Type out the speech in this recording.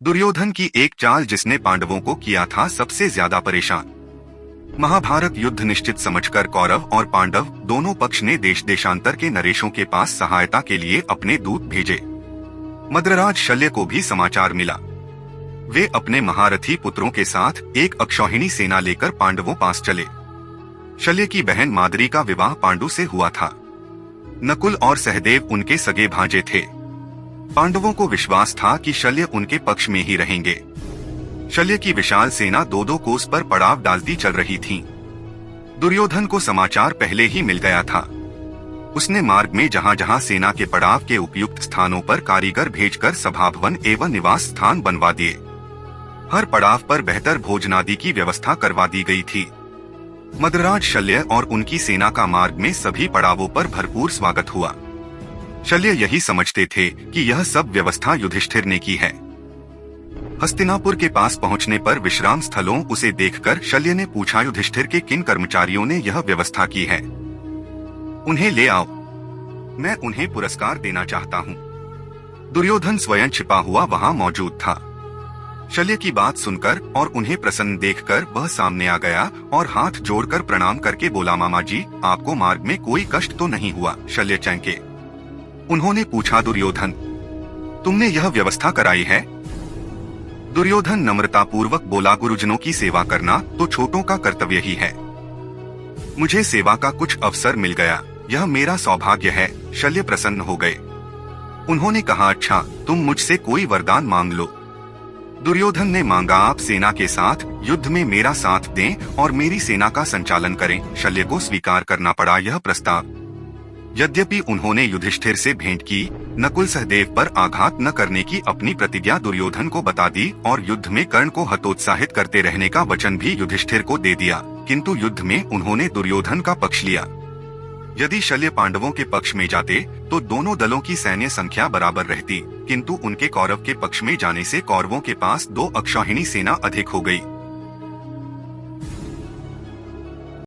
दुर्योधन की एक चाल जिसने पांडवों को किया था सबसे ज्यादा परेशान। महाभारत युद्ध निश्चित समझकर कौरव और पांडव दोनों पक्ष ने देश देशांतर के नरेशों के पास सहायता के लिए अपने दूत भेजे। मद्रराज शल्य को भी समाचार मिला। वे अपने महारथी पुत्रों के साथ एक अक्षौहिणी सेना लेकर पांडवों पास चले। शल्य की बहन माद्री का विवाह पांडु से हुआ था। नकुल और सहदेव उनके सगे भांजे थे। पांडवों को विश्वास था कि शल्य उनके पक्ष में ही रहेंगे। शल्य की विशाल सेना दो दो कोस पर पड़ाव डालती चल रही थी। दुर्योधन को समाचार पहले ही मिल गया था। उसने मार्ग में जहां जहां सेना के पड़ाव के उपयुक्त स्थानों पर कारीगर भेजकर सभाभवन एवं निवास स्थान बनवा दिए। हर पड़ाव पर बेहतर भोजनादि की व्यवस्था करवा दी गई थी। मद्रराज शल्य और उनकी सेना का मार्ग में सभी पड़ावों पर भरपूर स्वागत हुआ। शल्य यही समझते थे कि यह सब व्यवस्था युधिष्ठिर ने की है। हस्तिनापुर के पास पहुंचने पर विश्राम स्थलों उसे देखकर शल्य ने पूछा, युधिष्ठिर के किन कर्मचारियों ने यह व्यवस्था की है? उन्हें ले आओ, मैं उन्हें पुरस्कार देना चाहता हूँ। दुर्योधन स्वयं छिपा हुआ वहाँ मौजूद था। शल्य की बात सुनकर और उन्हें प्रसन्न देखकर वह सामने आ गया और हाथ जोड़कर प्रणाम करके बोला, मामा जी, आपको मार्ग में कोई कष्ट तो नहीं हुआ? शल्य चौंके। उन्होंने पूछा, दुर्योधन, तुमने यह व्यवस्था कराई है? दुर्योधन नम्रतापूर्वक बोला, गुरुजनों की सेवा करना तो छोटों का कर्तव्य ही है। मुझे सेवा का कुछ अवसर मिल गया, यह मेरा सौभाग्य है। शल्य प्रसन्न हो गए। उन्होंने कहा, अच्छा, तुम मुझसे कोई वरदान मांग लो। दुर्योधन ने मांगा, आप सेना के साथ युद्ध में मेरा साथ दें और मेरी सेना का संचालन करें। शल्य को स्वीकार करना पड़ा यह प्रस्ताव। यद्यपि उन्होंने युधिष्ठिर से भेंट की, नकुल सहदेव पर आघात न करने की अपनी प्रतिज्ञा दुर्योधन को बता दी और युद्ध में कर्ण को हतोत्साहित करते रहने का वचन भी युधिष्ठिर को दे दिया, किंतु युद्ध में उन्होंने दुर्योधन का पक्ष लिया। यदि शल्य पांडवों के पक्ष में जाते तो दोनों दलों की सैन्य संख्या बराबर रहती, किंतु उनके कौरव के पक्ष में जाने से कौरवों के पास दो अक्षौहिणी सेना अधिक हो गई।